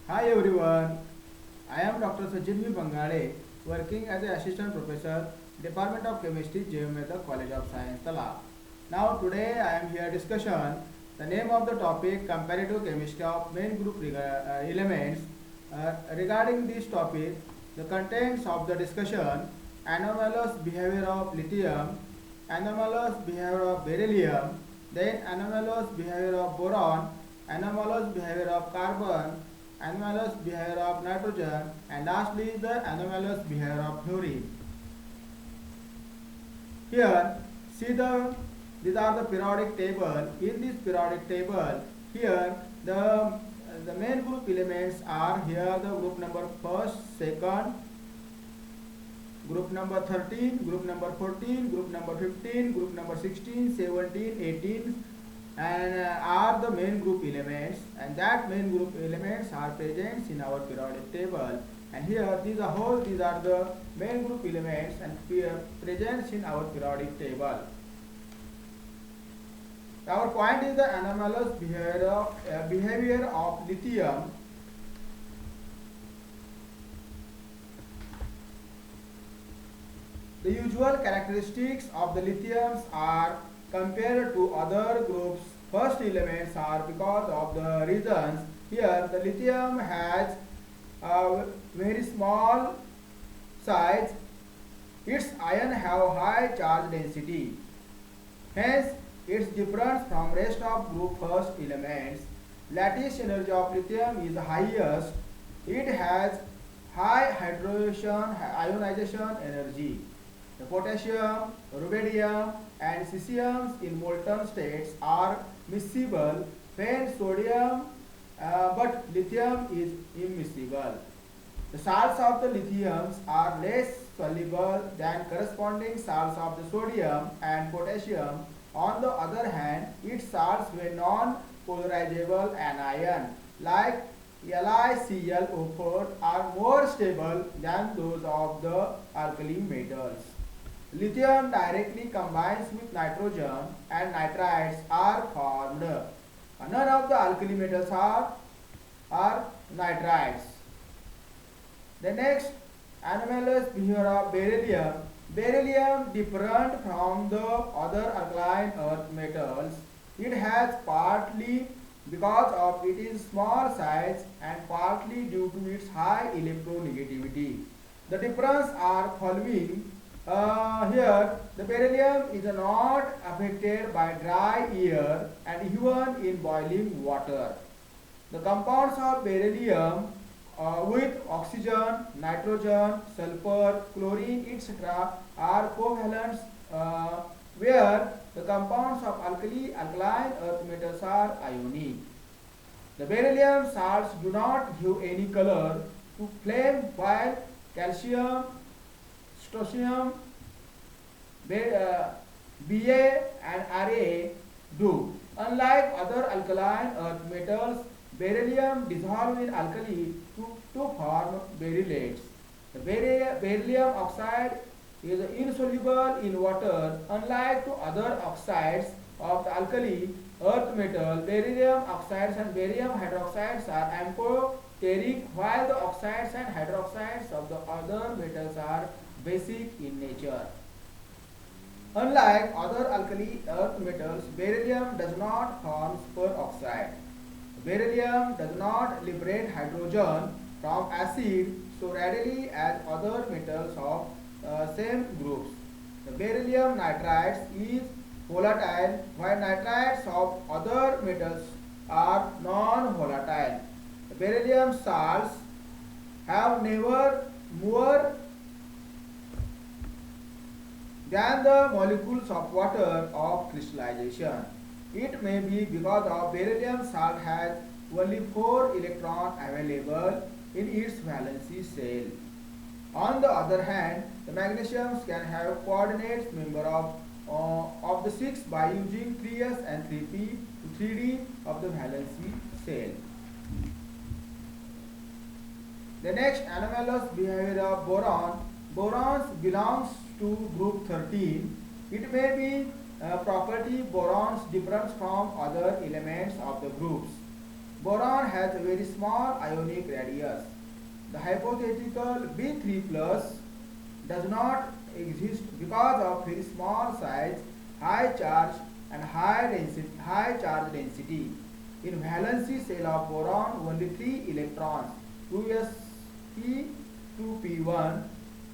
Hi everyone, I am Dr. Sajidvi Bangale, working as an assistant professor, Department of Chemistry, JML, College of Science, Talab. Now today I am here discussion. The name of the topic comparative chemistry of main group elements. Regarding this topic, the contents of the discussion: anomalous behavior of lithium, anomalous behavior of beryllium, then anomalous behavior of boron, anomalous behavior of carbon, anomalous behavior of nitrogen, and lastly the anomalous behavior of fluorine. Here, see these are the periodic table. In this periodic table, here the main group elements are here the group number first, second, group number 13, group number 14, group number 15, group number 16, 17, 18, and are the main group elements, and that main group elements are present in our periodic table. And here these are the main group elements and present in our periodic table. Our point is the anomalous behavior of lithium. The usual characteristics of the lithiums are compared to other groups. First elements are because of the reasons. Here the lithium has a very small size. Its ion have high charge density. Hence its difference from rest of group first elements. Lattice energy of lithium is highest. It has high hydration ionization energy. The potassium, rubidium, and cesium in molten states are miscible when sodium, but lithium is immiscible. The salts of the lithiums are less soluble than corresponding salts of the sodium and potassium. On the other hand, its salts were non-polarizable anion like LiClO4 are more stable than those of the alkali metals. Lithium directly combines with nitrogen and nitrides are formed. None of the alkali metals are nitrides. The next anomalous behavior of beryllium. Beryllium different from the other alkaline earth metals. It has partly because of its small size and partly due to its high electronegativity. The difference are following. Here, the beryllium is not affected by dry air and even in boiling water. The compounds of beryllium with oxygen, nitrogen, sulfur, chlorine, etc. are covalent, where the compounds of alkaline earth metals are ionic. The beryllium salts do not give any color to flame while calcium, strontium, Ba and Ra do. Unlike other alkaline earth metals, beryllium dissolves in alkali to form berylates. The beryllium oxide is insoluble in water. Unlike to other oxides of the alkali earth metal, beryllium oxides and barium hydroxides are amphoteric, while the oxides and hydroxides of the other metals are basic in nature. Unlike other alkali earth metals, beryllium does not form superoxide. Beryllium does not liberate hydrogen from acid so readily as other metals of same groups. The beryllium nitrides is volatile while nitrides of other metals are non-volatile. The beryllium salts have never more than the molecules of water of crystallization. It may be because of beryllium salt has only 4 electrons available in its valency shell. On the other hand, the magnesiums can have coordinates member of the 6 by using 3s and 3p to 3d of the valency shell. The next anomalous behavior of boron. Boron belongs to group 13. It may be property borons different from other elements of the groups. Boron has a very small ionic radius. The hypothetical B3 plus does not exist because of very small size, high charge and high charge density. In valency shell of boron, only 3 electrons, 2sp, 2p1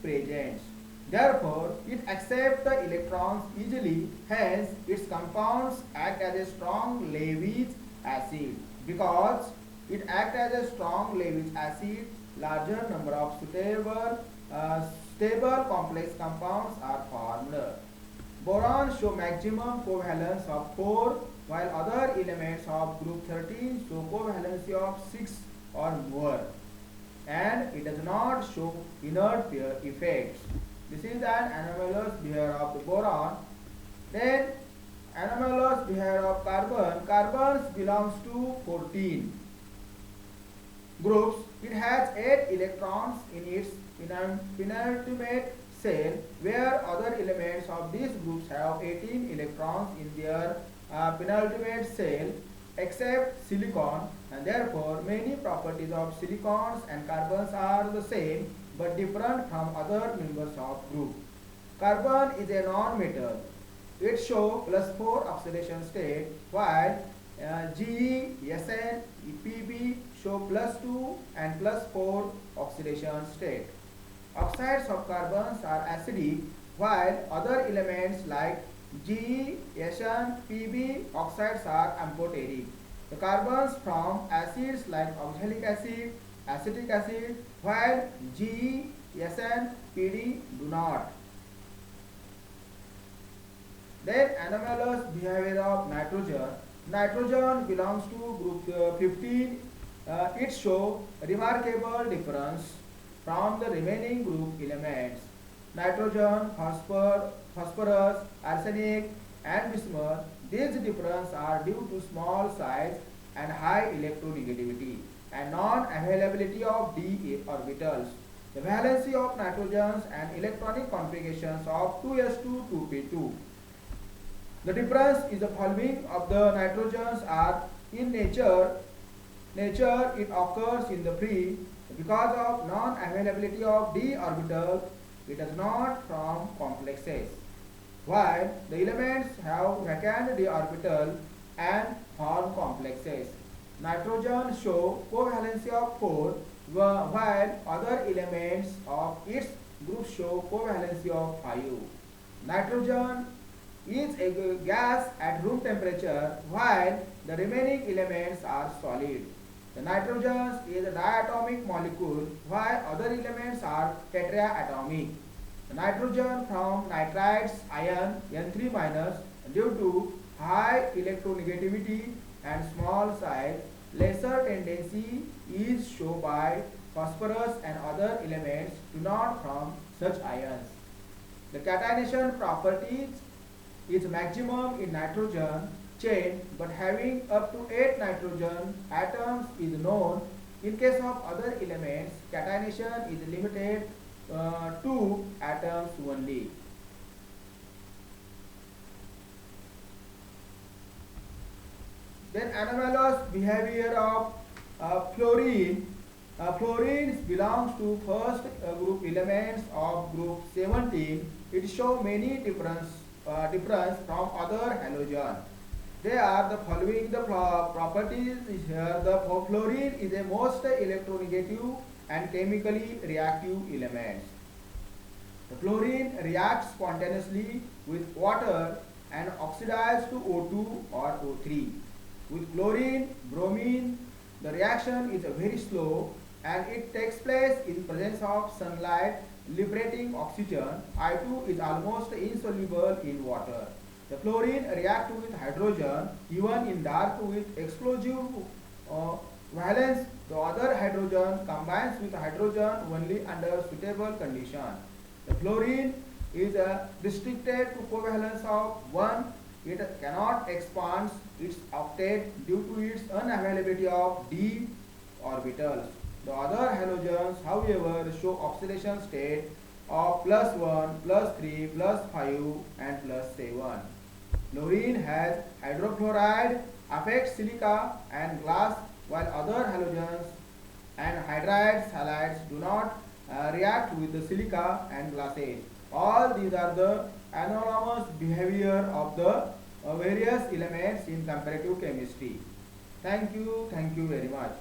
present. Therefore, it accepts the electrons easily, hence its compounds act as a strong Lewis acid. Because it acts as a strong Lewis acid, larger number of stable complex compounds are formed. Boron show maximum covalence of 4, while other elements of group 13 show covalency of 6 or more, and it does not show inert pair effects. This is an anomalous behavior of the boron. Then anomalous behavior of carbon. Carbon belongs to 14 groups. It has 8 electrons in its penultimate shell, where other elements of these groups have 18 electrons in their penultimate shell, except silicon, and therefore many properties of silicons and carbons are the same but different from other members of group. Carbon is a non-metal. It shows +4 oxidation state, while Ge, Sn, Pb show +2 and +4 oxidation state. Oxides of carbons are acidic, while other elements like Ge, Sn, Pb oxides are amphoteric. The carbons from acids like oxalic acid, acetic acid, while Ge, Sn, Pd do not. Then anomalous behavior of nitrogen. Nitrogen belongs to group 15. It shows remarkable difference from the remaining group elements. Nitrogen, phosphorus, arsenic and bismuth. These differences are due to small size and high electronegativity and non-availability of d orbitals. The valency of nitrogens and electronic configurations of 2s2, 2p2. The difference is the following of the nitrogens are in nature it occurs in the free. Because of non-availability of d orbital, it does not form complexes, while the elements have vacant d orbital and form complexes. Nitrogen show covalency of 4, while other elements of its group show covalency of 5. Nitrogen is a gas at room temperature, while the remaining elements are solid. The nitrogen is a diatomic molecule, while other elements are tetraatomic. The nitrogen from nitrides ion N3- due to high electronegativity and small size, lesser tendency is shown by phosphorus and other elements do not form such ions. The catenation properties is maximum in nitrogen chain, but having up to 8 nitrogen atoms is known. In case of other elements, catenation is limited to atoms only. Then anomalous behavior of fluorine. Fluorine belongs to first group elements of group 17. It shows many difference from other halogen. They are the following the properties here. The fluorine is a most electronegative and chemically reactive element. The fluorine reacts spontaneously with water and oxidizes to O2 or O3. With chlorine, bromine, the reaction is very slow and it takes place in presence of sunlight liberating oxygen. I2 is almost insoluble in water. The fluorine reacts with hydrogen even in dark with explosive valence. The other hydrogen combines with hydrogen only under suitable condition. The fluorine is restricted to covalence of 1. It cannot expand its octet due to its unavailability of d orbitals. The other halogens, however, show oxidation state of +1, +3, +5 and +7. Fluorine has hydrochloride, affects silica and glass while other halogens and hydrides, halides do not react with the silica and glasses. All these are the anomalous behavior of the various elements in comparative chemistry. Thank you very much.